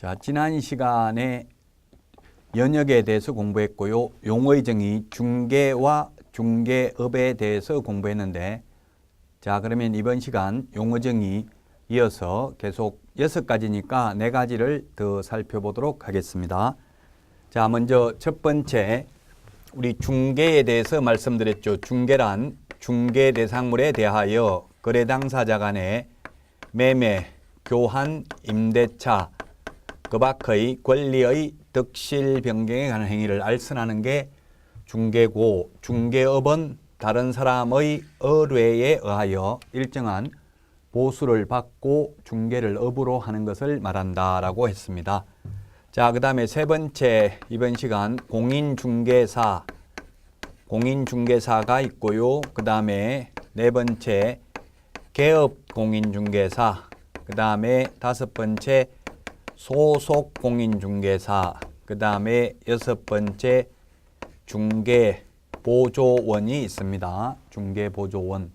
자, 지난 시간에 연역에 대해서 공부했고요. 용어의 정의, 중개와 중개업에 대해서 공부했는데, 자, 그러면 이번 시간 용어 정의 이어서 계속 6가지니까 4가지를 더 살펴보도록 하겠습니다. 자, 먼저 첫 번째, 우리 중개에 대해서 말씀드렸죠. 중개란 중개 대상물에 대하여 거래 당사자 간의 매매, 교환, 임대차, 그 밖의 권리의 득실 변경에 관한 행위를 알선하는 게 중개고, 중개업은 다른 사람의 의뢰에 의하여 일정한 보수를 받고 중개를 업으로 하는 것을 말한다라고 했습니다. 자, 그 다음에 세 번째, 이번 시간 공인중개사, 공인중개사가 있고요. 그 다음에 네 번째 개업공인중개사, 그 다음에 다섯 번째 소속공인중개사, 그 다음에 6번째 중개보조원이 있습니다. 중개보조원.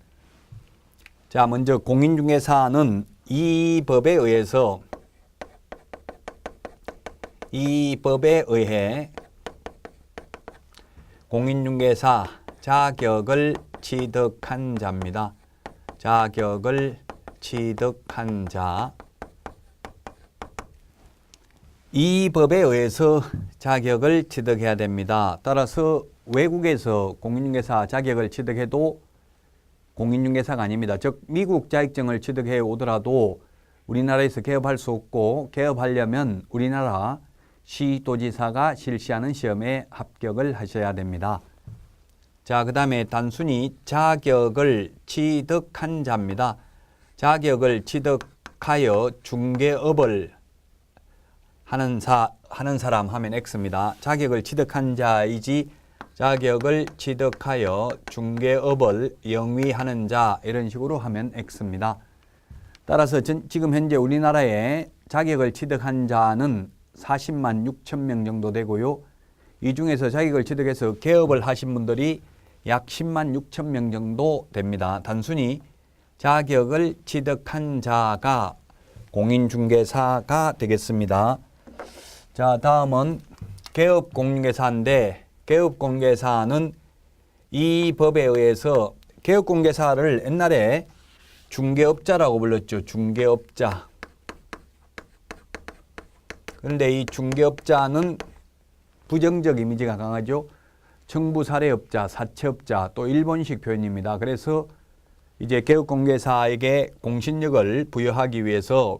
자, 먼저 공인중개사는 이 법에 의해 공인중개사 자격을 취득한 자입니다. 자격을 취득한 자. 이 법에 의해서 자격을 취득해야 됩니다. 따라서 외국에서 공인중개사 자격을 취득해도 공인중개사가 아닙니다. 즉 미국 자격증을 취득해 오더라도 우리나라에서 개업할 수 없고, 개업하려면 우리나라 시도지사가 실시하는 시험에 합격을 하셔야 됩니다. 자, 그 다음에 단순히 자격을 취득한 자입니다. 자격을 취득하여 중개업을 하는 사람 하면 X입니다. 자격을 취득한 자이지 자격을 취득하여 중개업을 영위하는 자, 이런 식으로 하면 X입니다. 따라서 지금 현재 우리나라에 자격을 취득한 자는 40만 6천 명 정도 되고요. 이 중에서 자격을 취득해서 개업을 하신 분들이 약 10만 6천 명 정도 됩니다. 단순히 자격을 취득한 자가 공인중개사가 되겠습니다. 자, 다음은 개업공인중개사인데, 개업공인중개사는 이 법에 의해서 개업공인중개사를 옛날에 중개업자라고 불렀죠. 중개업자. 그런데 이 중개업자는 부정적 이미지가 강하죠. 청부사례업자, 사채업자, 또 일본식 표현입니다. 그래서 이제 개업공인중개사에게 공신력을 부여하기 위해서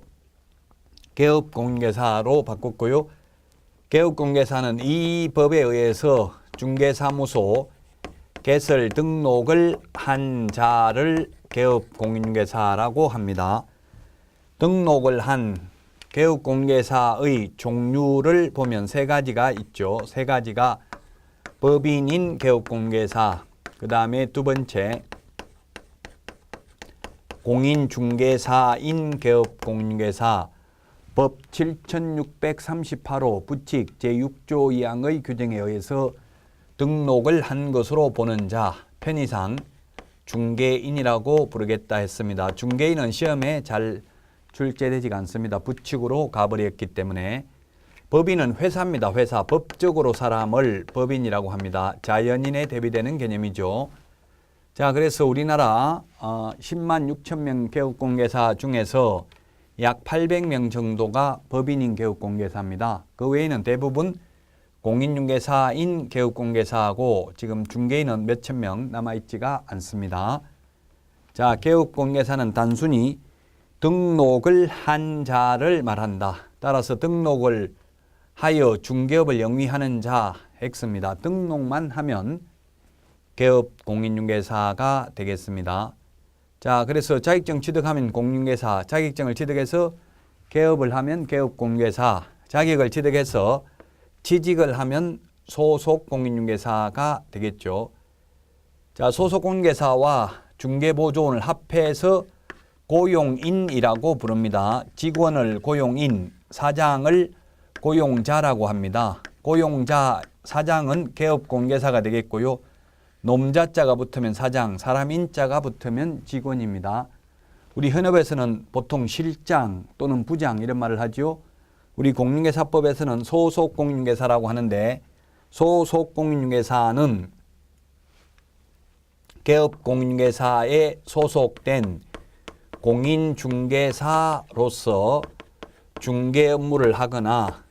개업공인중개사로 바꿨고요. 개업공인중개사는 이 법에 의해서 중개사무소 개설 등록을 한 자를 개업공인중개사라고 합니다. 등록을 한 개업공인중개사의 종류를 보면 3가지가 있죠. 3가지가 법인인 개업공인중개사, 그 다음에 두 번째 공인중개사인 개업공인중개사, 법 7638호 부칙 제6조 2항의 규정에 의해서 등록을 한 것으로 보는 자, 편의상 중개인이라고 부르겠다 했습니다. 중개인은 시험에 잘 출제되지가 않습니다. 부칙으로 가버렸기 때문에. 법인은 회사입니다. 회사. 법적으로 사람을 법인이라고 합니다. 자연인에 대비되는 개념이죠. 자, 그래서 우리나라 10만 6천 명 개업공인중개사 중에서 약 800명 정도가 법인인 개업공인중개사입니다. 그 외에는 대부분 공인중개사인 개업공인중개사하고 지금 중개인은 몇천 명 남아있지가 않습니다. 자, 개업공인중개사는 단순히 등록을 한 자를 말한다. 따라서 등록을 하여 중개업을 영위하는 자 X입니다. 등록만 하면 개업공인중개사가 되겠습니다. 자, 그래서 자격증 취득하면 공인중개사, 자격증을 취득해서 개업을 하면 개업공인중개사, 자격을 취득해서 취직을 하면 소속공인중개사가 되겠죠. 자, 소속공인중개사와 중개보조원을 합해서 고용인이라고 부릅니다. 직원을 고용인, 사장을 고용자라고 합니다. 고용자, 사장은 개업공인중개사가 되겠고요. 놈자자가 붙으면 사장, 사람 인자가 붙으면 직원입니다. 우리 현업에서는 보통 실장 또는 부장 이런 말을 하죠. 우리 공인중개사법에서는 소속공인중개사라고 하는데 소속공인중개사는 개업공인중개사에 소속된 공인중개사로서 중개 업무를 하거나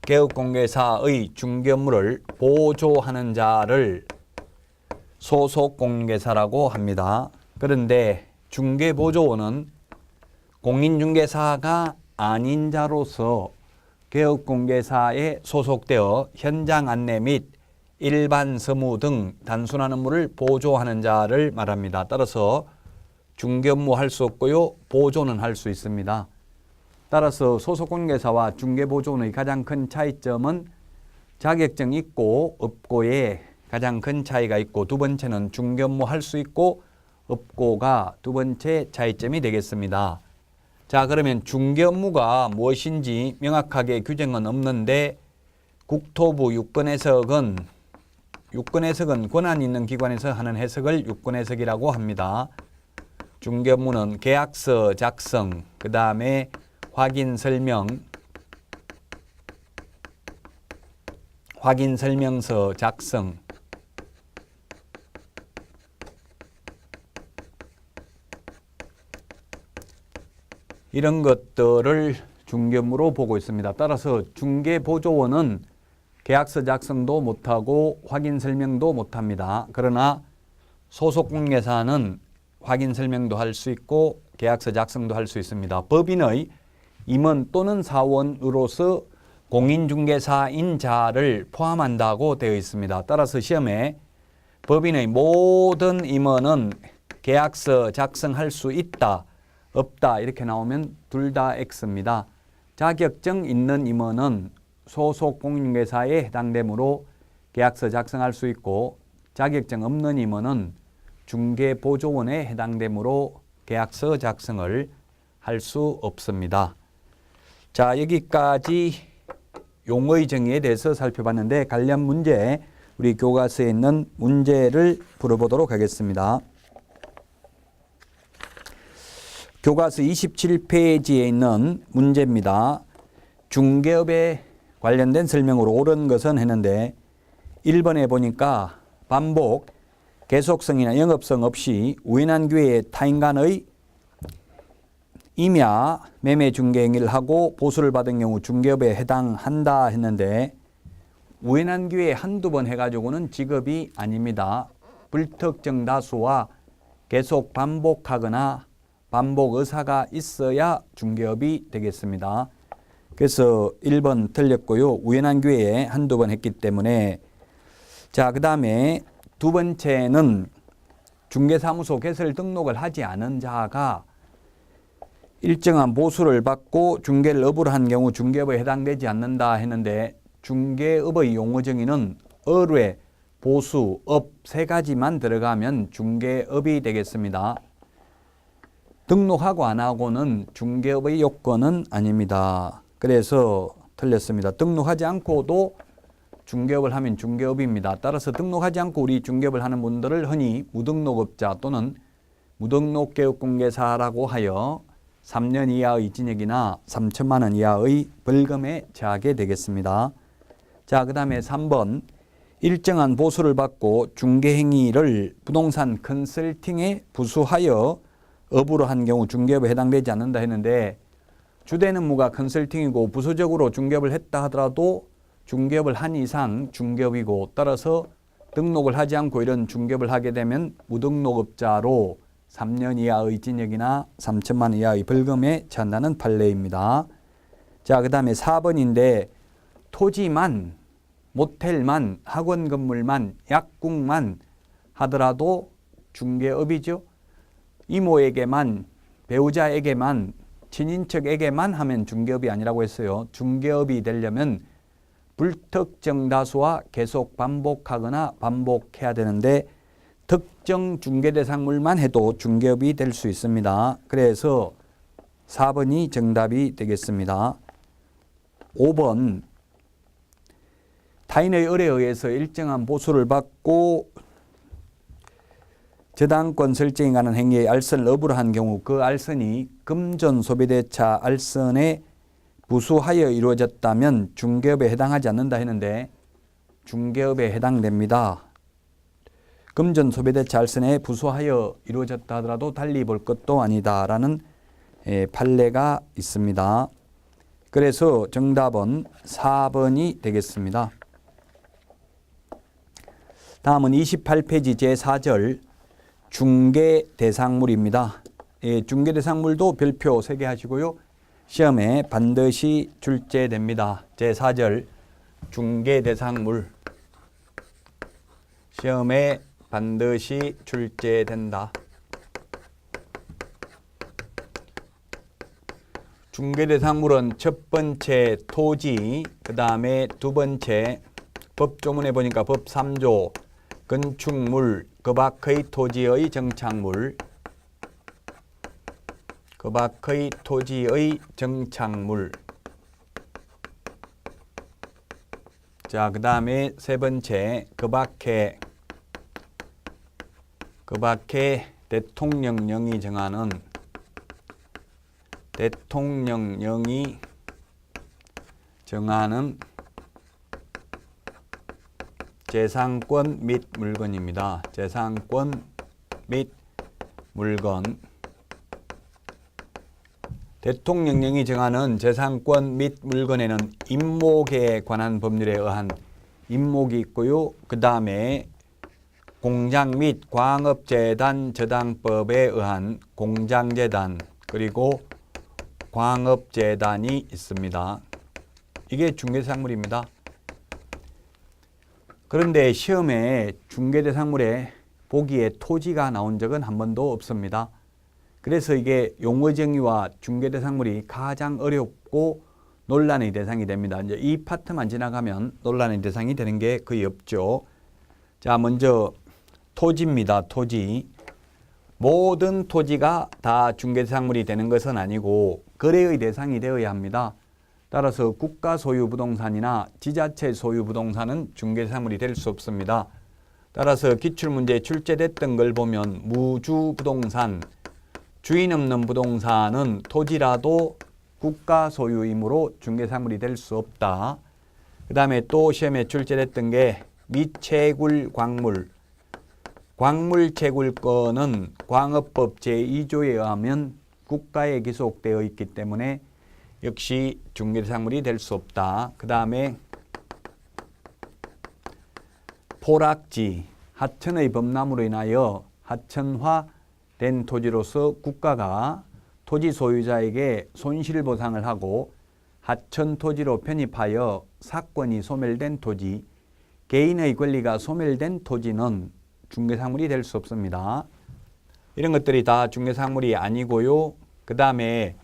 개업공인중개사의 중개 업무를 보조하는 자를 소속공인중개사라고 합니다. 그런데 중개보조원은 공인중개사가 아닌 자로서 개업공개사에 소속되어 현장 안내 및 일반 서무 등 단순한 업무를 보조하는 자를 말합니다. 따라서 중개 업무 할 수 없고요. 보조는 할 수 있습니다. 따라서 소속공개사와 중개보조원의 가장 큰 차이점은 자격증 있고 없고의 가장 큰 차이가 있고, 두 번째는 중개 업무 할 수 있고 없고가 두 번째 차이점이 되겠습니다. 자, 그러면 중개 업무가 무엇인지 명확하게 규정은 없는데 국토부 유권해석은 권한 있는 기관에서 하는 해석을 유권해석이라고 합니다. 중개 업무는 계약서 작성, 그 다음에 확인 설명서 작성, 이런 것들을 중개 업무로 보고 있습니다. 따라서 중개보조원은 계약서 작성도 못하고 확인 설명도 못합니다. 그러나 소속공개사는 확인 설명도 할 수 있고 계약서 작성도 할 수 있습니다. 법인의 임원 또는 사원으로서 공인중개사인 자를 포함한다고 되어 있습니다. 따라서 시험에 법인의 모든 임원은 계약서 작성할 수 있다, 없다 이렇게 나오면 둘 다 X입니다. 자격증 있는 임원은 소속 공인중개사에 해당되므로 계약서 작성할 수 있고, 자격증 없는 임원은 중개보조원에 해당되므로 계약서 작성을 할 수 없습니다. 자, 여기까지 용어의 정의에 대해서 살펴봤는데 관련 문제, 우리 교과서에 있는 문제를 풀어보도록 하겠습니다. 교과서 27페이지에 있는 문제입니다. 중개업에 관련된 설명으로 옳은 것은 했는데 1번에 보니까 반복, 계속성이나 영업성 없이 우연한 기회에 타인 간의 임야, 매매 중개 행위를 하고 보수를 받은 경우 중개업에 해당한다 했는데 우연한 기회에 한두 번 해가지고는 직업이 아닙니다. 불특정 다수와 계속 반복하거나 반복 의사가 있어야 중개업이 되겠습니다. 그래서 1번 틀렸고요. 우연한 기회에 한두 번 했기 때문에. 자, 그 다음에 두 번째는 중개사무소 개설 등록을 하지 않은 자가 일정한 보수를 받고 중개를 업으로 한 경우 중개업에 해당되지 않는다 했는데 중개업의 용어 정의는 어뢰, 보수, 업 세 가지만 들어가면 중개업이 되겠습니다. 등록하고 안 하고는 중개업의 요건은 아닙니다. 그래서 틀렸습니다. 등록하지 않고도 중개업을 하면 중개업입니다. 따라서 등록하지 않고 우리 중개업을 하는 분들을 흔히 무등록업자 또는 무등록개업공개사라고 하여 3년 이하의 징역이나 3천만 원 이하의 벌금에 처하게 되겠습니다. 자, 그 다음에 3번, 일정한 보수를 받고 중개행위를 부동산 컨설팅에 부수하여 업으로 한 경우 중개업에 해당되지 않는다 했는데 주된 업무가 컨설팅이고 부수적으로 중개업을 했다 하더라도 중개업을 한 이상 중개업이고, 따라서 등록을 하지 않고 이런 중개업을 하게 되면 무등록업자로 3년 이하의 징역이나 3천만 원 이하의 벌금에 처한다는 판례입니다. 자, 그 다음에 4번인데 토지만, 모텔만, 학원 건물만, 약국만 하더라도 중개업이죠. 이모에게만, 배우자에게만, 친인척에게만 하면 중개업이 아니라고 했어요. 중개업이 되려면 불특정 다수와 계속 반복하거나 반복해야 되는데 특정 중개 대상물만 해도 중개업이 될 수 있습니다. 그래서 4번이 정답이 되겠습니다. 5번, 타인의 의뢰에 의해서 일정한 보수를 받고 저당권 설정에 관한 행위에 알선을 업으로 한 경우 그 알선이 금전 소비대차 알선에 부수하여 이루어졌다면 중개업에 해당하지 않는다 했는데 중개업에 해당됩니다. 금전 소비대차 알선에 부수하여 이루어졌다 하더라도 달리 볼 것도 아니다라는 판례가 있습니다. 그래서 정답은 4번이 되겠습니다. 다음은 28페이지 제4절 중개대상물입니다. 중개대상물도 별표 3개 하시고요. 시험에 반드시 출제됩니다. 제4절 중개대상물 시험에 반드시 출제된다. 중개대상물은 첫 번째 토지, 그 다음에 두 번째 법조문에 보니까 법 3조 건축물, 그 밖의 토지의 정착물, 그 밖의 토지의 정착물. 자, 그 다음에 세 번째 그 밖에 대통령령이 정하는 재산권 및 물건입니다. 재산권 및 물건. 대통령령이 정하는 재산권 및 물건에는 임목에 관한 법률에 의한 임목이 있고요. 그 다음에 공장 및 광업재단 저당법에 의한 공장재단 그리고 광업재단이 있습니다. 이게 중개대상물입니다. 그런데 시험에 중개대상물에 보기에 토지가 나온 적은 한 번도 없습니다. 그래서 이게 용어정의와 중개대상물이 가장 어렵고 논란의 대상이 됩니다. 이제 이 파트만 지나가면 논란의 대상이 되는 게 거의 없죠. 자, 먼저 토지입니다. 토지. 모든 토지가 다 중개대상물이 되는 것은 아니고 거래의 대상이 되어야 합니다. 따라서 국가 소유 부동산이나 지자체 소유 부동산은 중개대상물이 될 수 없습니다. 따라서 기출문제에 출제됐던 걸 보면 무주 부동산, 주인 없는 부동산은 토지라도 국가 소유이므로 중개대상물이 될 수 없다. 그 다음에 또 시험에 출제됐던 게 미채굴 광물. 광물채굴권은 광업법 제2조에 의하면 국가에 기속되어 있기 때문에 역시 중개대상물이 될 수 없다. 그 다음에 포락지, 하천의 범람으로 인하여 하천화된 토지로서 국가가 토지 소유자에게 손실보상을 하고 하천 토지로 편입하여 사권이 소멸된 토지, 개인의 권리가 소멸된 토지는 중개상물이 될 수 없습니다. 이런 것들이 다 중개상물이 아니고요. 그 다음에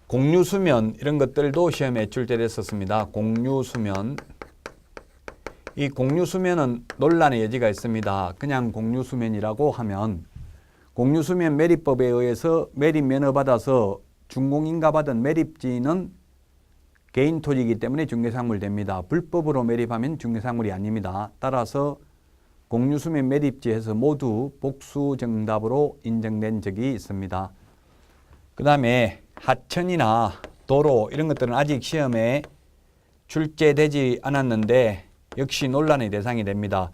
공유수면 이런 것들도 시험에 출제됐었습니다. 공유수면. 이 공유수면은 논란의 여지가 있습니다. 그냥 공유수면이라고 하면 공유수면 매립법에 의해서 매립 면허 받아서 준공인가 받은 매립지는 개인 토지이기 때문에 중개상물 됩니다. 불법으로 매립하면 중개상물이 아닙니다. 따라서 공유수면 매립지에서 모두 복수 정답으로 인정된 적이 있습니다. 그 다음에 하천이나 도로 이런 것들은 아직 시험에 출제되지 않았는데 역시 논란의 대상이 됩니다.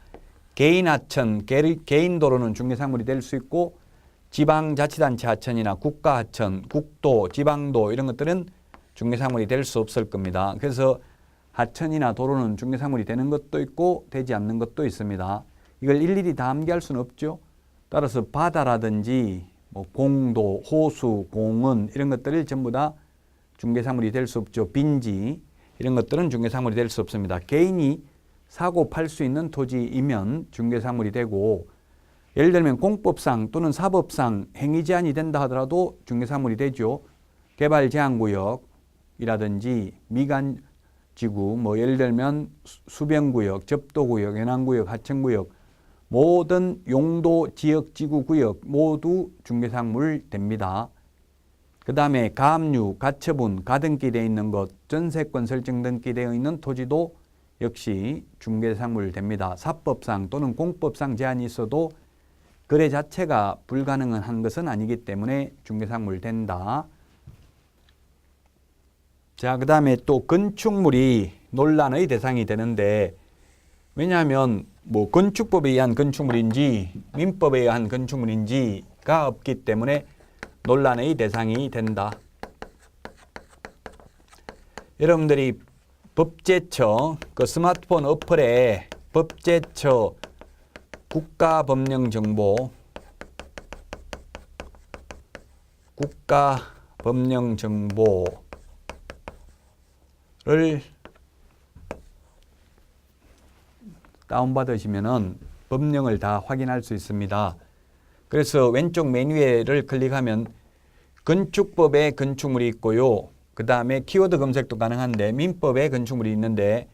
개인 하천, 개인 도로는 중개상물이 될 수 있고 지방자치단체 하천이나 국가하천, 국도, 지방도 이런 것들은 중개상물이 될 수 없을 겁니다. 그래서 하천이나 도로는 중개상물이 되는 것도 있고 되지 않는 것도 있습니다. 이걸 일일이 다 암기할 수는 없죠. 따라서 바다라든지 뭐 공도, 호수, 공원 이런 것들을 전부 다 중개상물이 될 수 없죠. 빈지 이런 것들은 중개상물이 될 수 없습니다. 개인이 사고 팔 수 있는 토지이면 중개상물이 되고 예를 들면 공법상 또는 사법상 행위 제한이 된다 하더라도 중개상물이 되죠. 개발 제한구역이라든지 미간지구 뭐 예를 들면 수변구역, 접도구역, 연안구역, 하천구역 모든 용도, 지역, 지구, 구역 모두 중개상물 됩니다. 그 다음에 가압류, 가처분, 가등기 되어 있는 것, 전세권 설정 등기 되어 있는 토지도 역시 중개상물 됩니다. 사법상 또는 공법상 제한이 있어도 거래 자체가 불가능한 것은 아니기 때문에 중개상물 된다. 자, 그 다음에 또 건축물이 논란의 대상이 되는데, 왜냐하면 뭐 건축법에 의한 건축물인지 민법에 의한 건축물인지가 없기 때문에 논란의 대상이 된다. 여러분들이 법제처, 그 스마트폰 어플에 법제처 국가법령정보를 다운받으시면은 법령을 다 확인할 수 있습니다. 그래서 왼쪽 메뉴를 클릭하면 건축법에 건축물이 있고요. 그 다음에 키워드 검색도 가능한데 민법에 건축물이 있는데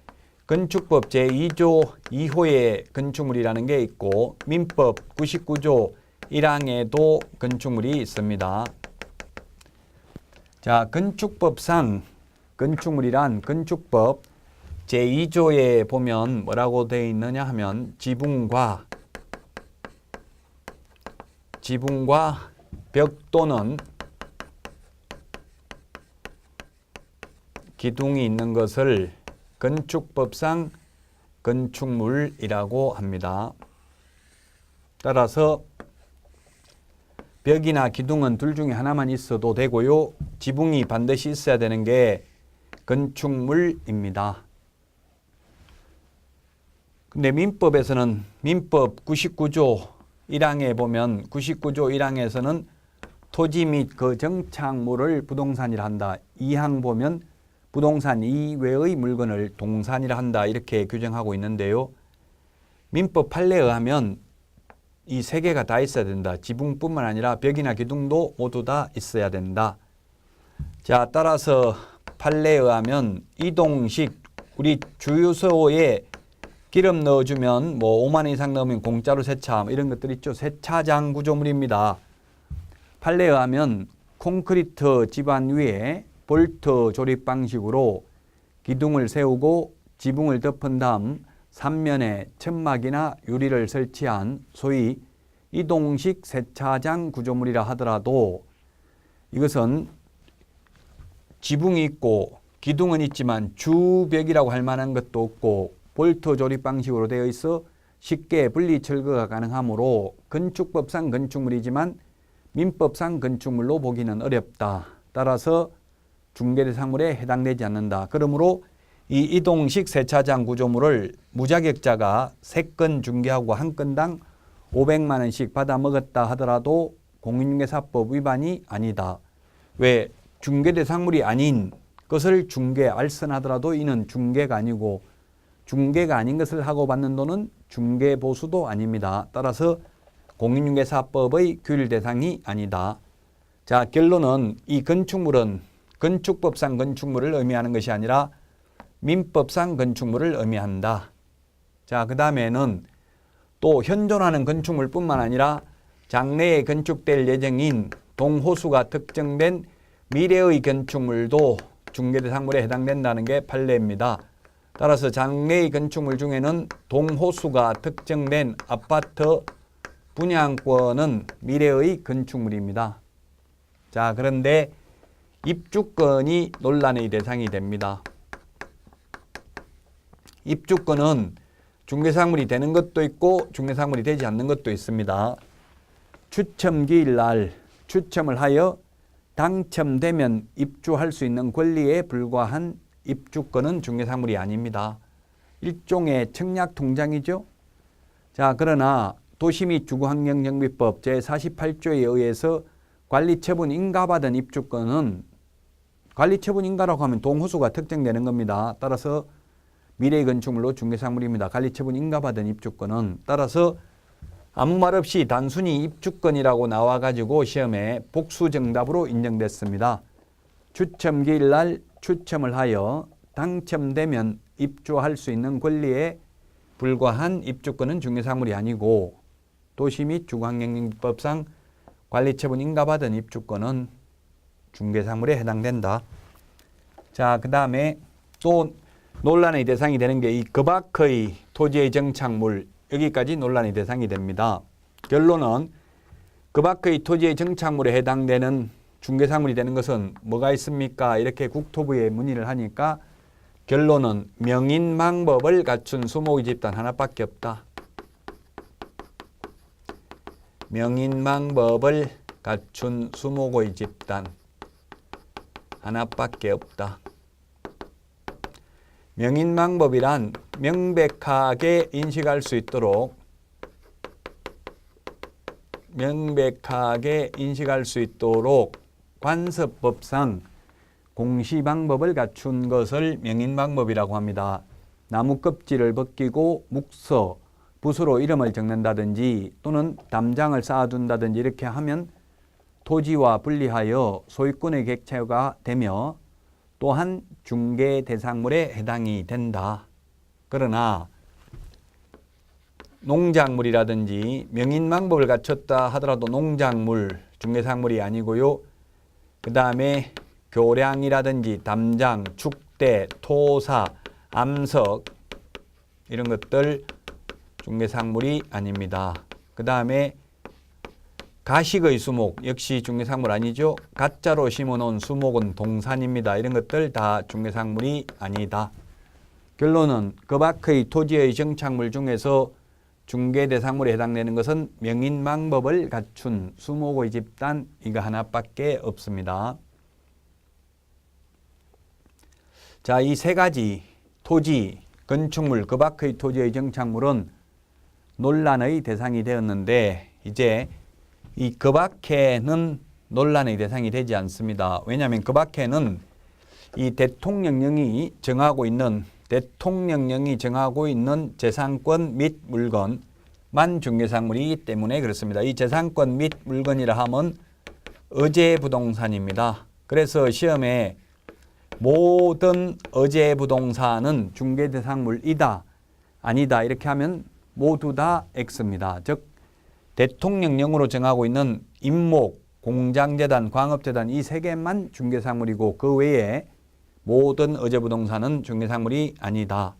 건축법 제2조 2호에 건축물이라는 게 있고 민법 99조 1항에도 건축물이 있습니다. 자, 건축법상 건축물이란 건축법 제2조에 보면 뭐라고 되어 있느냐 하면 지붕과 벽 또는 기둥이 있는 것을 건축법상 건축물이라고 합니다. 따라서 벽이나 기둥은 둘 중에 하나만 있어도 되고요. 지붕이 반드시 있어야 되는 게 건축물입니다. 근데 민법에서는 민법 99조 1항에 보면 99조 1항에서는 토지 및 그 정착물을 부동산이라 한다. 2항 보면 부동산 이외의 물건을 동산이라 한다. 이렇게 규정하고 있는데요. 민법 판례에 의하면 이 세 개가 다 있어야 된다. 지붕뿐만 아니라 벽이나 기둥도 모두 다 있어야 된다. 자, 따라서 판례에 의하면 이동식 우리 주유소에 기름 넣어주면 뭐 5만 원 이상 넣으면 공짜로 세차 이런 것들 있죠. 세차장 구조물입니다. 판례에 의하면 콘크리트 집안 위에 볼트 조립 방식으로 기둥을 세우고 지붕을 덮은 다음 3면에 천막이나 유리를 설치한 소위 이동식 세차장 구조물이라 하더라도 이것은 지붕이 있고 기둥은 있지만 주벽이라고 할 만한 것도 없고 볼트 조립 방식으로 되어 있어 쉽게 분리 철거가 가능하므로 건축법상 건축물이지만 민법상 건축물로 보기는 어렵다. 따라서 중개대상물에 해당되지 않는다. 그러므로 이 이동식 세차장 구조물을 무자격자가 3건 중개하고 한 건당 500만 원씩 받아 먹었다 하더라도 공인중개사법 위반이 아니다. 왜? 중개대상물이 아닌 것을 중개 알선하더라도 이는 중개가 아니고 중개가 아닌 것을 하고 받는 돈은 중개보수도 아닙니다. 따라서 공인중개사법의 규율 대상이 아니다. 자, 결론은 이 건축물은 건축법상 건축물을 의미하는 것이 아니라 민법상 건축물을 의미한다. 자, 그 다음에는 또 현존하는 건축물뿐만 아니라 장래에 건축될 예정인 동호수가 특정된 미래의 건축물도 중개대상물에 해당된다는 게 판례입니다. 따라서 장래의 건축물 중에는 동호수가 특정된 아파트 분양권은 미래의 건축물입니다. 자, 그런데 입주권이 논란의 대상이 됩니다. 입주권은 중개상물이 되는 것도 있고 중개상물이 되지 않는 것도 있습니다. 추첨기일 날 추첨을 하여 당첨되면 입주할 수 있는 권리에 불과한 입주권은 중개상물이 아닙니다. 일종의 청약통장이죠. 자, 그러나 도시 및 주거환경정비법 제48조에 의해서 관리처분 인가받은 입주권은 관리처분 인가라고 하면 동호수가 특정되는 겁니다. 따라서 미래의 건축물로 중개상물입니다. 관리처분 인가받은 입주권은. 따라서 아무 말 없이 단순히 입주권이라고 나와가지고 시험에 복수정답으로 인정됐습니다. 추첨기일 날 추첨을 하여 당첨되면 입주할 수 있는 권리에 불과한 입주권은 중개상물이 아니고 도시 및 주거환경정비법상 관리처분 인가받은 입주권은 중개상물에 해당된다. 자, 그 다음에 또 논란의 대상이 되는 게 이 그 밖의 토지의 정착물 여기까지 논란의 대상이 됩니다. 결론은 그 밖의 토지의 정착물에 해당되는 중개사물이 되는 것은 뭐가 있습니까? 이렇게 국토부에 문의를 하니까 결론은 명인망법을 갖춘 수목의 집단 하나밖에 없다. 명인망법을 갖춘 수목의 집단 하나밖에 없다. 명인망법이란 명백하게 인식할 수 있도록 관습법상 공시방법을 갖춘 것을 명인방법이라고 합니다. 나무 껍질을 벗기고 묵서, 붓으로 이름을 적는다든지 또는 담장을 쌓아둔다든지 이렇게 하면 토지와 분리하여 소유권의 객체가 되며 또한 중개 대상물에 해당이 된다. 그러나 농작물이라든지 명인망법을 갖췄다 하더라도 농작물, 중개상물이 아니고요. 그 다음에 교량이라든지 담장, 축대, 토사, 암석 이런 것들 중개상물이 아닙니다. 그 다음에 가식의 수목 역시 중개상물 아니죠. 가짜로 심어놓은 수목은 동산입니다. 이런 것들 다 중개상물이 아니다. 결론은 그 밖의 토지의 정착물 중에서 중개대상물에 해당되는 것은 명인망법을 갖춘 수목의 집단 이거 하나밖에 없습니다. 자, 이 세 가지 토지, 건축물, 그 밖의 토지의 정착물은 논란의 대상이 되었는데 이제 이 그 밖에는 논란의 대상이 되지 않습니다. 왜냐하면 그 밖에는 이 대통령령이 정하고 있는 재산권 및 물건만 중개상물이기 때문에 그렇습니다. 이 재산권 및 물건이라 하면 어제부동산입니다. 그래서 시험에 모든 어제부동산은 중개대상물이다, 아니다 이렇게 하면 모두 다 X입니다. 즉 대통령령으로 정하고 있는 임목, 공장재단, 광업재단 이 세 개만 중개상물이고 그 외에 모든 어제부동산은 중개상물이 아니다.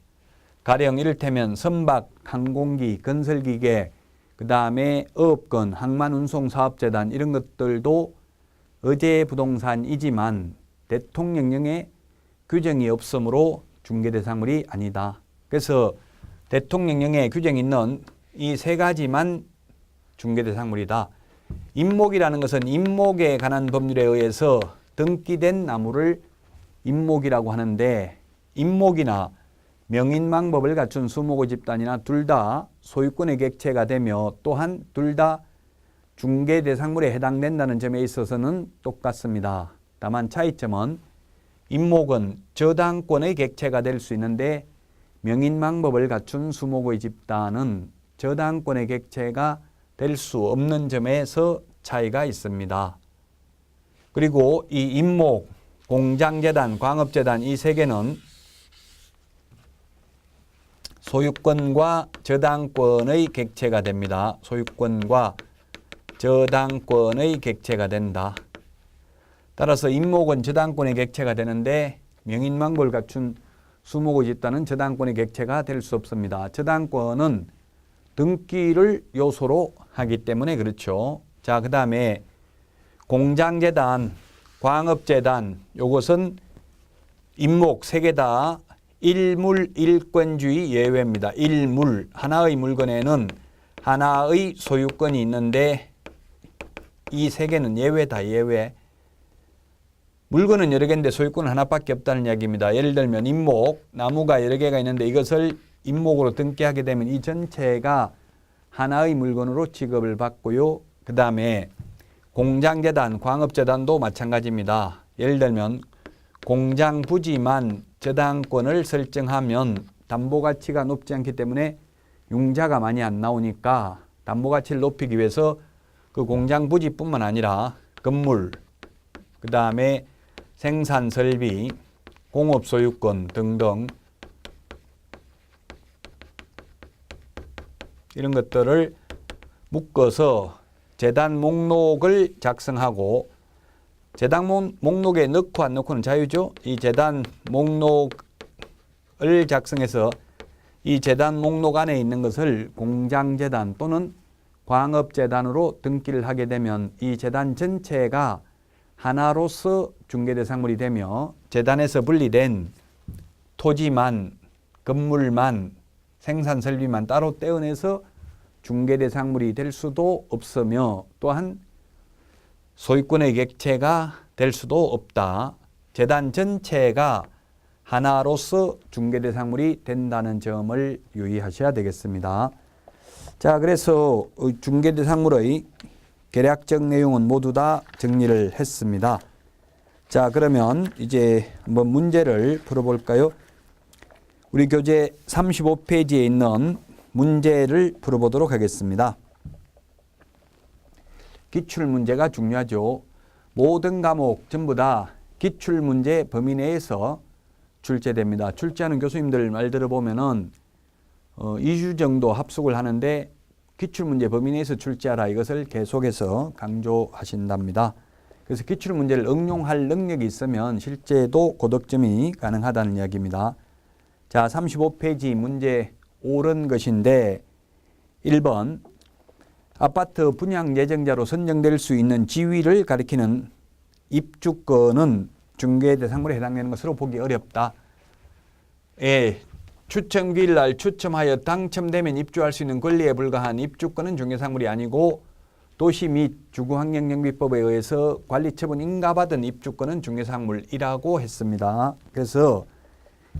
가령 이를테면 선박, 항공기, 건설기계, 그 다음에 어업권, 항만운송사업재단 이런 것들도 어제부동산이지만 대통령령에 규정이 없으므로 중개대상물이 아니다. 그래서 대통령령에 규정이 있는 이 세 가지만 중개대상물이다. 임목이라는 것은 임목에 관한 법률에 의해서 등기된 나무를 임목이라고 하는데 임목이나 명인망법을 갖춘 수목의 집단이나 둘 다 소유권의 객체가 되며 또한 둘 다 중개대상물에 해당된다는 점에 있어서는 똑같습니다. 다만 차이점은 임목은 저당권의 객체가 될 수 있는데 명인망법을 갖춘 수목의 집단은 저당권의 객체가 될 수 없는 점에서 차이가 있습니다. 그리고 이 임목, 공장재단, 광업재단 이 세 개는 소유권과 저당권의 객체가 됩니다. 소유권과 저당권의 객체가 된다. 따라서 임목은 저당권의 객체가 되는데 명인망법을 갖춘 수목의 집단은 저당권의 객체가 될 수 없습니다. 저당권은 등기를 요소로 하기 때문에 그렇죠. 자, 그 다음에 공장재단, 광업재단 요것은 임목 세 개 다 일물 일권주의 예외입니다. 일물, 하나의 물건에는 하나의 소유권이 있는데 이 세 개는 예외다, 예외. 물건은 여러 개인데 소유권은 하나밖에 없다는 이야기입니다. 예를 들면 임목, 나무가 여러 개가 있는데 이것을 임목으로 등기하게 되면 이 전체가 하나의 물건으로 취급을 받고요. 그 다음에 공장재단, 광업재단도 마찬가지입니다. 예를 들면 공장 부지만 저당권을 설정하면 담보가치가 높지 않기 때문에 융자가 많이 안 나오니까 담보가치를 높이기 위해서 그 공장 부지뿐만 아니라 건물, 그 다음에 생산설비, 공업소유권 등등 이런 것들을 묶어서 재단 목록을 작성하고 재단 목록에 넣고 안 넣고는 자유죠. 이 재단 목록을 작성해서 이 재단 목록 안에 있는 것을 공장재단 또는 광업재단으로 등기를 하게 되면 이 재단 전체가 하나로서 중개대상물이 되며 재단에서 분리된 토지만, 건물만, 생산설비만 따로 떼어내서 중개대상물이 될 수도 없으며 또한 소유권의 객체가 될 수도 없다. 재단 전체가 하나로서 중개대상물이 된다는 점을 유의하셔야 되겠습니다. 자, 그래서 중개대상물의 개략적 내용은 모두 다 정리를 했습니다. 자, 그러면 이제 한번 문제를 풀어볼까요? 우리 교재 35페이지에 있는 문제를 풀어보도록 하겠습니다. 기출문제가 중요하죠. 모든 과목 전부 다 기출문제 범위 내에서 출제됩니다. 출제하는 교수님들 말 들어보면은 2주 정도 합숙을 하는데 기출문제 범위 내에서 출제하라 이것을 계속해서 강조하신답니다. 그래서 기출문제를 응용할 능력이 있으면 실제도 고득점이 가능하다는 이야기입니다. 자, 35페이지 문제 옳은 것인데 1번 아파트 분양 예정자로 선정될 수 있는 지위를 가리키는 입주권은 중개대상물에 해당되는 것으로 보기 어렵다. 예, 추첨기일 날 추첨하여 당첨되면 입주할 수 있는 권리에 불과한 입주권은 중개상물이 아니고 도시 및 주거환경정비법에 의해서 관리처분 인가받은 입주권은 중개상물이라고 했습니다. 그래서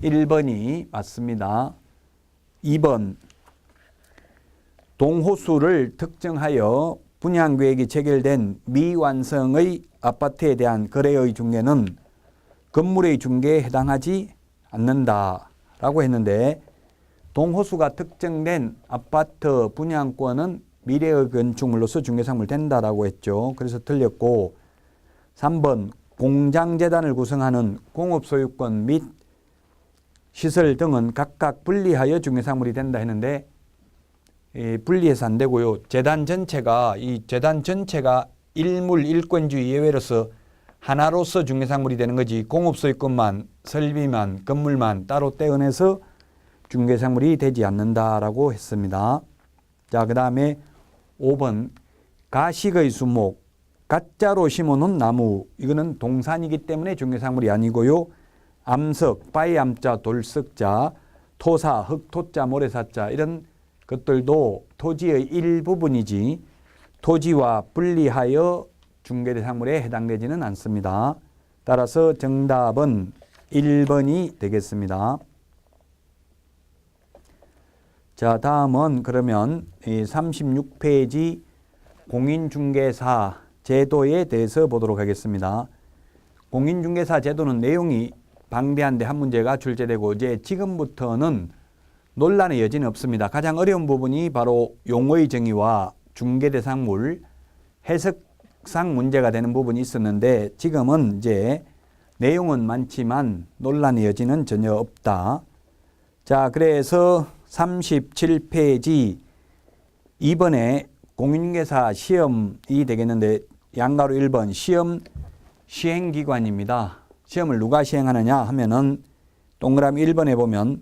1번이 맞습니다. 2번 동호수를 특정하여 분양계획이 체결된 미완성의 아파트에 대한 거래의 중개는 건물의 중개에 해당하지 않는다라고 했는데 동호수가 특정된 아파트 분양권은 미래의 건축물로서 중개상물 된다라고 했죠. 그래서 틀렸고 3번 공장재단을 구성하는 공업소유권 및 시설 등은 각각 분리하여 중개상물이 된다 했는데 분리해서 안 되고요. 재단 전체가 일물 일권주의 예외로서 하나로서 중개상물이 되는 거지 공업소유권만 설비만 건물만 따로 떼어내서 중개상물이 되지 않는다라고 했습니다. 자, 그 다음에 5번 가식의 수목 가짜로 심어놓은 나무 이거는 동산이기 때문에 중개상물이 아니고요. 암석, 빠이암자, 돌석자, 토사, 흑토자, 모래사자 이런 것들도 토지의 일부분이지 토지와 분리하여 중개대상물에 해당되지는 않습니다. 따라서 정답은 1번이 되겠습니다. 자, 다음은 그러면 36페이지 공인중개사 제도에 대해서 보도록 하겠습니다. 공인중개사 제도는 내용이 방대한데 한 문제가 출제되고 이제 지금부터는 논란의 여지는 없습니다. 가장 어려운 부분이 바로 용어의 정의와 중개대상물 해석상 문제가 되는 부분이 있었는데 지금은 이제 내용은 많지만 논란의 여지는 전혀 없다. 자, 그래서 37페이지 2번에 공인중개사 시험이 되겠는데 양가로 1번 시험 시행기관입니다. 시험을 누가 시행하느냐 하면은 동그라미 1번에 보면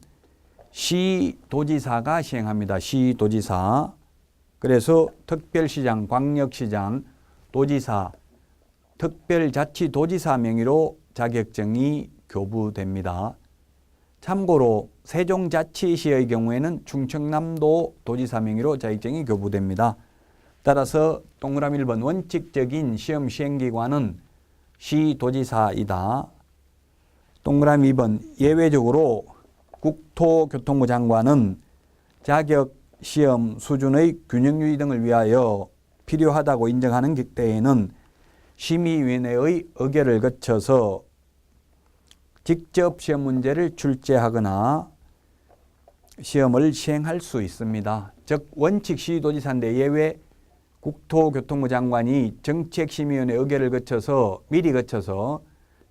시도지사가 시행합니다. 시도지사. 그래서 특별시장, 광역시장, 도지사, 특별자치도지사 명의로 자격증이 교부됩니다. 참고로 세종자치시의 경우에는 충청남도 도지사 명의로 자격증이 교부됩니다. 따라서 동그라미 1번 원칙적인 시험 시행기관은 시도지사이다. 동그라미 2번 예외적으로 국토교통부 장관은 자격시험 수준의 균형 유지 등을 위하여 필요하다고 인정하는 때에는 심의위원회의 의결을 거쳐서 직접 시험 문제를 출제하거나 시험을 시행할 수 있습니다. 즉 원칙 시도지사인데 예외 국토교통부 장관이 정책심의위원회 의결을 거쳐서 미리 거쳐서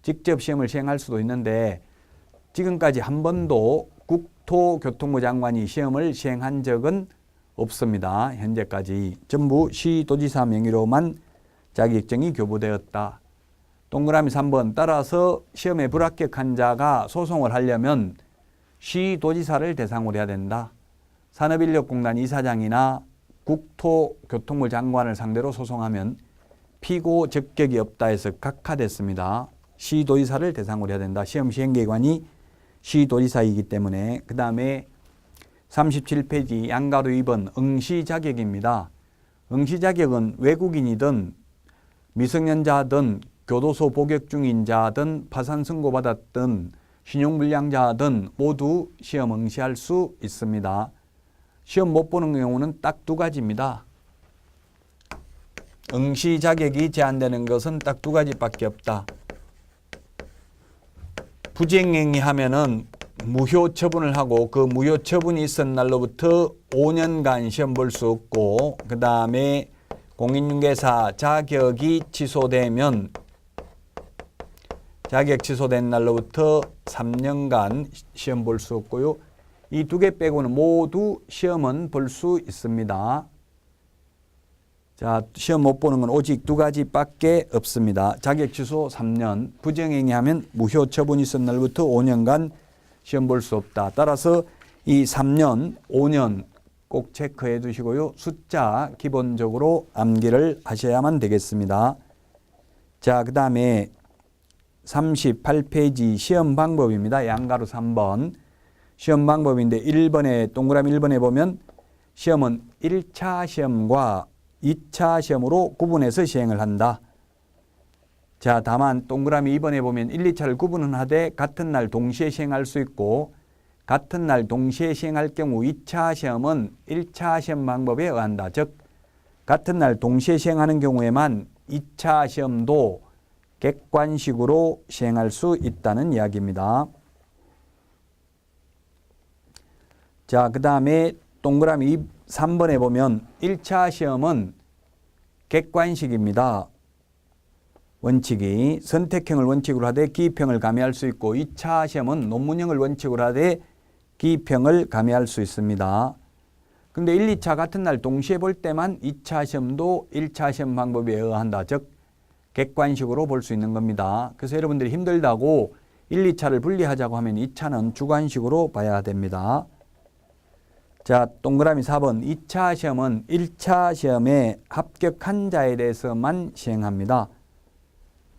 직접 시험을 시행할 수도 있는데 지금까지 한 번도 국토교통부 장관이 시험을 시행한 적은 없습니다. 현재까지 전부 시도지사 명의로만 자격증이 교부되었다. 동그라미 3번 따라서 시험에 불합격한 자가 소송을 하려면 시도지사를 대상으로 해야 된다. 산업인력공단 이사장이나 국토교통부 장관을 상대로 소송하면 피고 적격이 없다 해서 각하됐습니다. 시도지사를 대상으로 해야 된다. 시험 시행기관이 시도지사이기 때문에. 그 다음에 37페이지 양가로 2번 응시자격입니다. 응시자격은 외국인이든 미성년자든 교도소 복역 중인 자든 파산 선고받았든 신용불량자든 모두 시험 응시할 수 있습니다. 시험 못 보는 경우는 딱 두 가지입니다. 응시 자격이 제한되는 것은 딱 두 가지밖에 없다. 부지행위 하면은 무효 처분을 하고 그 무효 처분이 있은 날로부터 5년간 시험 볼 수 없고, 그 다음에 공인중개사 자격이 취소되면 자격 취소된 날로부터 3년간 시험 볼 수 없고요. 이 두 개 빼고는 모두 시험은 볼 수 있습니다. 자, 시험 못 보는 건 오직 두 가지밖에 없습니다. 자격 취소 3년, 부정행위 하면 무효 처분이 있은 날부터 5년간 시험 볼 수 없다. 따라서 이 3년, 5년 꼭 체크해 두시고요. 숫자 기본적으로 암기를 하셔야만 되겠습니다. 자, 그 다음에 38페이지 시험 방법입니다. 양가로 3번. 시험 방법인데 1번에 동그라미 1번에 보면 시험은 1차 시험과 2차 시험으로 구분해서 시행을 한다. 자, 다만 동그라미 2번에 보면 1, 2차를 구분은 하되 같은 날 동시에 시행할 수 있고, 같은 날 동시에 시행할 경우 2차 시험은 1차 시험 방법에 의한다. 즉 같은 날 동시에 시행하는 경우에만 2차 시험도 객관식으로 시행할 수 있다는 이야기입니다. 자, 그 다음에 동그라미 3번에 보면 1차 시험은 객관식입니다. 원칙이 선택형을 원칙으로 하되 기입형을 가미할 수 있고, 2차 시험은 논문형을 원칙으로 하되 기입형을 가미할 수 있습니다. 그런데 1, 2차 같은 날 동시에 볼 때만 2차 시험도 1차 시험 방법에 의한다. 즉 객관식으로 볼 수 있는 겁니다. 그래서 여러분들이 힘들다고 1, 2차를 분리하자고 하면 2차는 주관식으로 봐야 됩니다. 자, 동그라미 4번 2차 시험은 1차 시험에 합격한 자에 대해서만 시행합니다.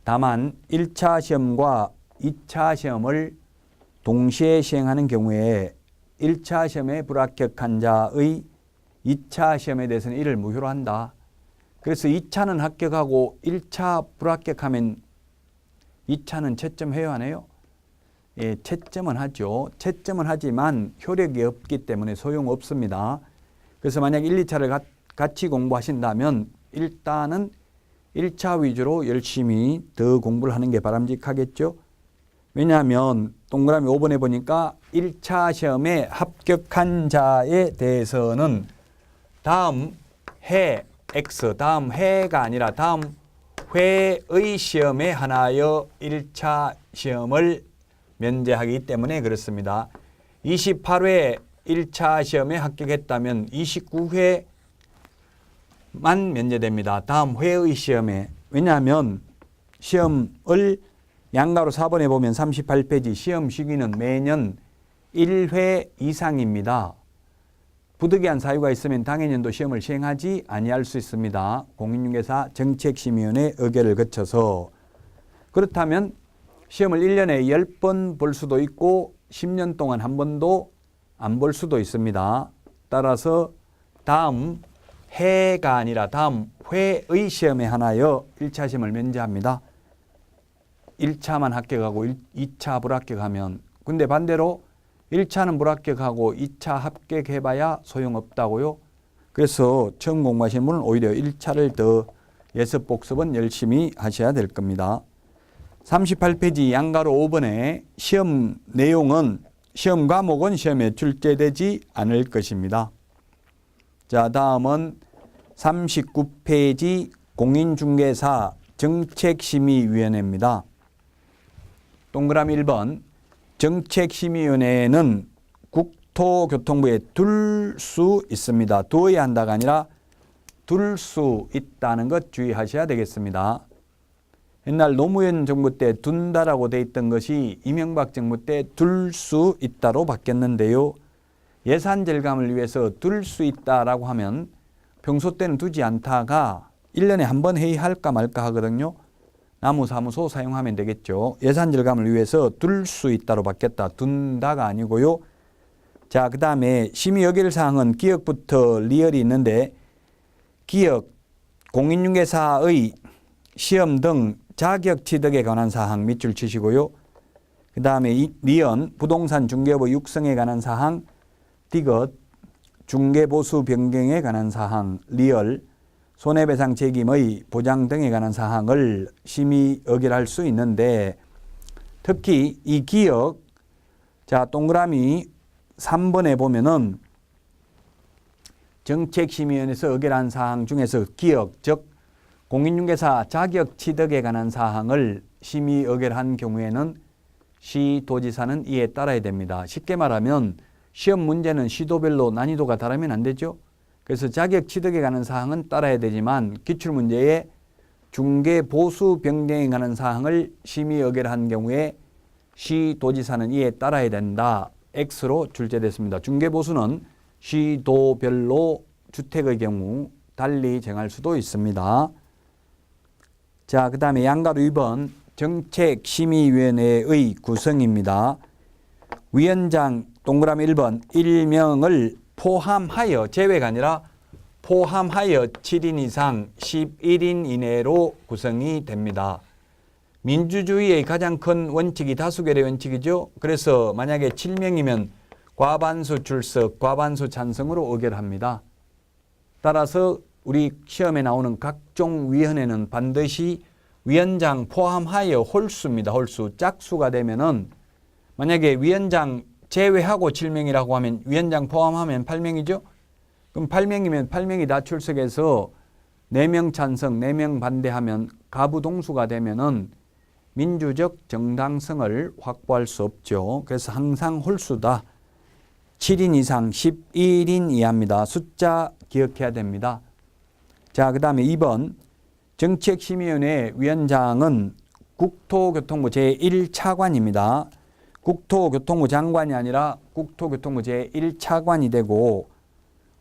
다만 1차 시험과 2차 시험을 동시에 시행하는 경우에 1차 시험에 불합격한 자의 2차 시험에 대해서는 이를 무효로 한다. 그래서 2차는 합격하고 1차 불합격하면 2차는 채점해야 하네요. 예, 채점은 하죠. 채점은 하지만 효력이 없기 때문에 소용없습니다. 그래서 만약 1, 2차를 같이 공부하신다면 일단은 1차 위주로 열심히 더 공부를 하는 게 바람직하겠죠. 왜냐하면 동그라미 5번에 보니까 1차 시험에 합격한 자에 대해서는 다음 해 X, 다음 해가 아니라 다음 회의 시험에 한하여 1차 시험을 면제하기 때문에 그렇습니다. 28회 1차 시험에 합격했다면 29회만 면제됩니다. 다음 회의 시험에. 왜냐하면 시험을 양가로 4번에 보면 38페이지 시험 시기는 매년 1회 이상입니다. 부득이한 사유가 있으면 당해년도 시험을 시행하지 아니할 수 있습니다. 공인중개사 정책심의위원회 의결을 거쳐서. 그렇다면 시험을 1년에 10번 볼 수도 있고 10년 동안 한 번도 안 볼 수도 있습니다. 따라서 다음 해가 아니라 다음 회의 시험에 한하여 1차 시험을 면제합니다. 1차만 합격하고 2차 불합격하면. 근데 반대로 1차는 불합격하고 2차 합격해봐야 소용없다고요. 그래서 처음 공부하시는 분은 오히려 1차를 더 예습 복습은 열심히 하셔야 될 겁니다. 38페이지 양가로 5번에 시험 내용은 시험 과목은 시험에 출제되지 않을 것입니다. 자, 다음은 39페이지 공인중개사 정책심의위원회입니다. 동그라미 1번 정책심의위원회는 국토교통부에 둘 수 있습니다. 두어야 한다가 아니라 둘 수 있다는 것 주의하셔야 되겠습니다. 옛날 노무현 정부 때 둔다라고 돼 있던 것이 이명박 정부 때 둘 수 있다로 바뀌었는데요. 예산 절감을 위해서 둘 수 있다라고 하면 평소 때는 두지 않다가 1년에 한 번 회의할까 말까 하거든요. 나무사무소 사용하면 되겠죠. 예산 절감을 위해서 둘 수 있다로 바뀌었다. 둔다가 아니고요. 자, 그 다음에 심의 의결 사항은 기억부터 리얼이 있는데 기억, 공인중개사의 시험 등 자격 취득에 관한 사항 밑줄 치시고요. 그 다음에 리언, 부동산 중개업의 육성에 관한 사항, 디귿, 중개보수 변경에 관한 사항, 리얼, 손해배상 책임의 보장 등에 관한 사항을 심의 의결할 수 있는데 특히 이 기억, 자 동그라미 3번에 보면은 정책심의위원회에서 의결한 사항 중에서 기억, 즉 공인중개사 자격 취득에 관한 사항을 심의 의결한 경우에는 시도지사는 이에 따라야 됩니다. 쉽게 말하면 시험 문제는 시도별로 난이도가 다르면 안 되죠. 그래서 자격 취득에 관한 사항은 따라야 되지만 기출문제에 중개보수 변경에 관한 사항을 심의 의결한 경우에 시도지사는 이에 따라야 된다. X로 출제됐습니다. 중개보수는 시도별로 주택의 경우 달리 정할 수도 있습니다. 자, 그 다음에 양가로 2번 정책심의위원회의 구성입니다. 위원장 동그라미 1번 일명을 포함하여 제외가 아니라 포함하여 7인 이상 11인 이내로 구성이 됩니다. 민주주의의 가장 큰 원칙이 다수결의 원칙이죠. 그래서 만약에 7명이면 과반수 출석, 과반수 찬성으로 의결합니다. 따라서 우리 시험에 나오는 각종 위원회는 반드시 위원장 포함하여 홀수입니다. 홀수. 짝수가 되면은 만약에 위원장 제외하고 7명이라고 하면 위원장 포함하면 8명이죠. 그럼 8명이면 8명이 다 출석해서 4명 찬성, 4명 반대하면 가부동수가 되면은 민주적 정당성을 확보할 수 없죠. 그래서 항상 홀수다. 7인 이상 11인 이하입니다. 숫자 기억해야 됩니다. 자, 그 다음에 2번 정책심의위원회 위원장은 국토교통부 제1차관입니다. 국토교통부 장관이 아니라 국토교통부 제1차관이 되고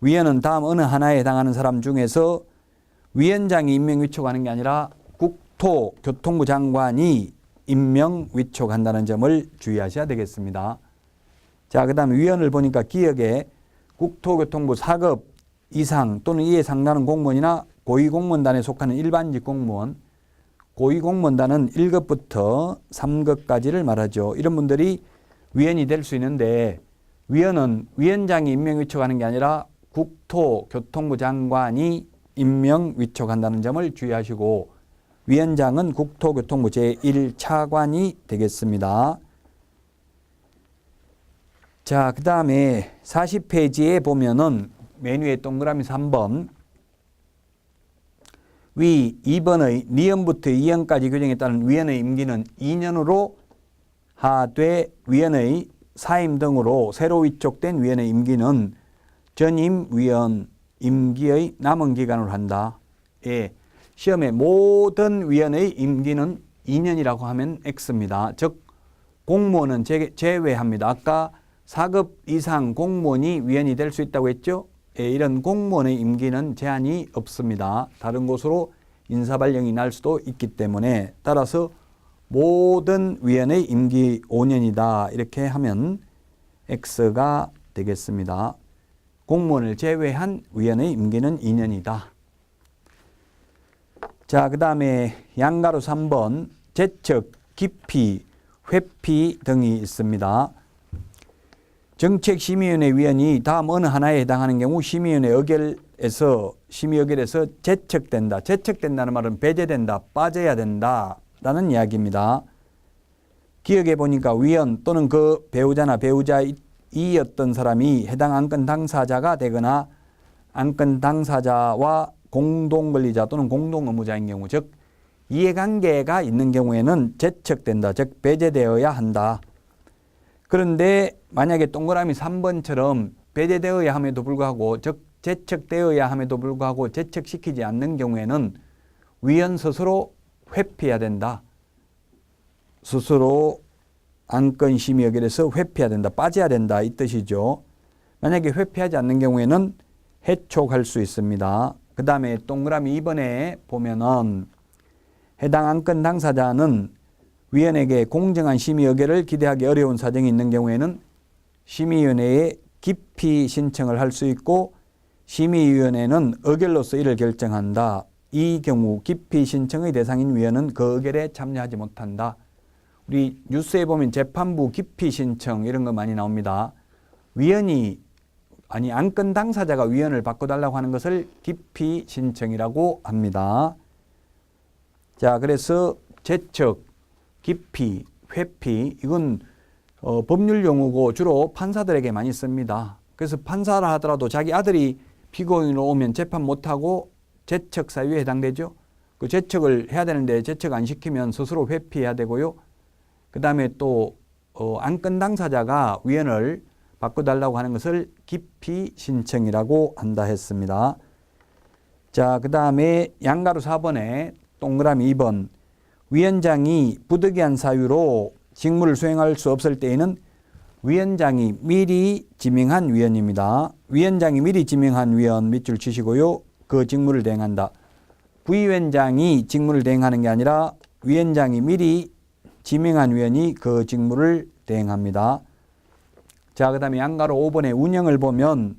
위원은 다음 어느 하나에 해당하는 사람 중에서 위원장이 임명 위촉하는 게 아니라 국토교통부 장관이 임명 위촉한다는 점을 주의하셔야 되겠습니다. 자, 그 다음에 위원을 보니까 기억에 국토교통부 4급 이상 또는 이에 상당하는 공무원이나 고위공무원단에 속하는 일반직 공무원, 고위공무원단은 1급부터 3급까지를 말하죠. 이런 분들이 위원이 될 수 있는데 위원은 위원장이 임명 위촉하는 게 아니라 국토교통부 장관이 임명 위촉한다는 점을 주의하시고 위원장은 국토교통부 제1차관이 되겠습니다. 자, 그 다음에 40페이지에 보면은 메뉴의 동그라미 3번 위 2번의 니은부터 2년까지 규정에 따른 위원의 임기는 2년으로 하되 위원의 사임 등으로 새로 위촉된 위원의 임기는 전임 위원 임기의 남은 기간으로 한다. 예, 시험에 모든 위원의 임기는 2년이라고 하면 X입니다. 즉 공무원은 제외합니다. 아까 4급 이상 공무원이 위원이 될 수 있다고 했죠. 예, 이런 공무원의 임기는 제한이 없습니다. 다른 곳으로 인사발령이 날 수도 있기 때문에 따라서 모든 위원의 임기 5년이다. 이렇게 하면 X가 되겠습니다. 공무원을 제외한 위원의 임기는 2년이다. 자, 그 다음에 양가로 3번 제척, 기피, 회피 등이 있습니다. 정책심의위원회 위원이 다음 어느 하나에 해당하는 경우 심의위원회 심의 의결에서 제척된다. 제척된다는 말은 배제된다, 빠져야 된다라는 이야기입니다. 기억해 보니까 위원 또는 그 배우자나 배우자이었던 사람이 해당 안건 당사자가 되거나 안건 당사자와 공동권리자 또는 공동의무자인 경우, 즉 이해관계가 있는 경우에는 제척된다, 즉 배제되어야 한다. 그런데 만약에 동그라미 3번처럼 배제되어야 함에도 불구하고, 즉 제척되어야 함에도 불구하고 제척시키지 않는 경우에는 위원 스스로 회피해야 된다. 스스로 안건 심의 의결에서 회피해야 된다, 빠져야 된다 이 뜻이죠. 만약에 회피하지 않는 경우에는 해촉할 수 있습니다. 그 다음에 동그라미 2번에 보면은 해당 안건 당사자는 위원에게 공정한 심의 의결을 기대하기 어려운 사정이 있는 경우에는 심의위원회에 기피 신청을 할 수 있고 심의위원회는 의결로서 이를 결정한다. 이 경우 기피 신청의 대상인 위원은 그 의결에 참여하지 못한다. 우리 뉴스에 보면 재판부 기피 신청 이런 거 많이 나옵니다. 안건 당사자가 위원을 바꿔달라고 하는 것을 기피 신청이라고 합니다. 자, 그래서 제척, 기피, 회피 이건 법률 용어고 주로 판사들에게 많이 씁니다. 그래서 판사라 하더라도 자기 아들이 피고인으로 오면 재판 못하고 제척 사유에 해당되죠. 그 제척을 해야 되는데 제척 안 시키면 스스로 회피해야 되고요. 그 다음에 또 안건 당사자가 위원을 바꿔달라고 하는 것을 기피 신청이라고 한다 했습니다. 자, 그 다음에 양가로 4번에 동그라미 2번 위원장이 부득이한 사유로 직무를 수행할 수 없을 때에는 위원장이 미리 지명한 위원입니다. 위원장이 미리 지명한 위원 밑줄 치시고요. 그 직무를 대행한다. 부위원장이 직무를 대행하는 게 아니라 위원장이 미리 지명한 위원이 그 직무를 대행합니다. 자, 그 다음에 양가로 5번의 운영을 보면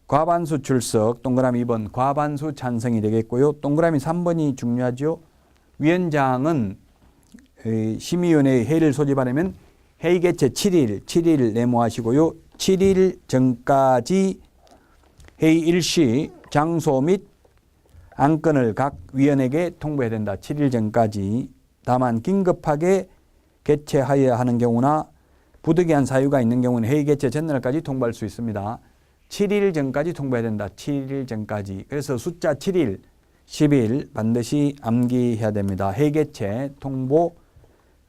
과반수 출석, 동그라미 2번 과반수 찬성이 되겠고요. 동그라미 3번이 중요하죠. 위원장은 심의위원회 회의를 소집하려면 회의 개최 7일 내모하시고요. 7일 전까지 회의 일시, 장소 및 안건을 각 위원에게 통보해야 된다. 7일 전까지. 다만 긴급하게 개최하여야 하는 경우나 부득이한 사유가 있는 경우는 회의 개최 전날까지 통보할 수 있습니다. 7일 전까지 통보해야 된다. 7일 전까지. 그래서 숫자 7일, 10일 반드시 암기해야 됩니다. 회의 개최 통보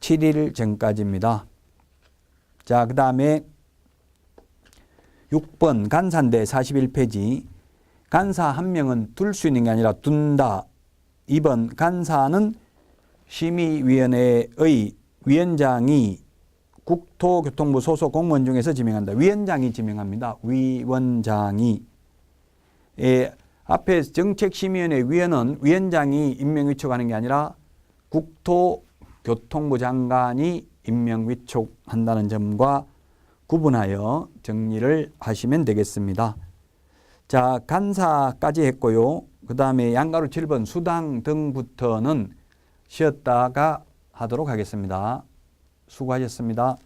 7일 전까지입니다. 자, 그 다음에 6번 간사인데 41페이지. 간사 한 명은 둘 수 있는 게 아니라 둔다. 2번 간사는 심의위원회의 위원장이 국토교통부 소속 공무원 중에서 지명한다. 위원장이 지명합니다. 위원장이. 앞에 정책심의위원회 위원은 위원장이 임명위촉하는 게 아니라 국토교통부 장관이 임명위촉한다는 점과 구분하여 정리를 하시면 되겠습니다. 자, 간사까지 했고요. 그 다음에 양가로 7번 수당 등부터는 쉬었다가 하도록 하겠습니다. 수고하셨습니다.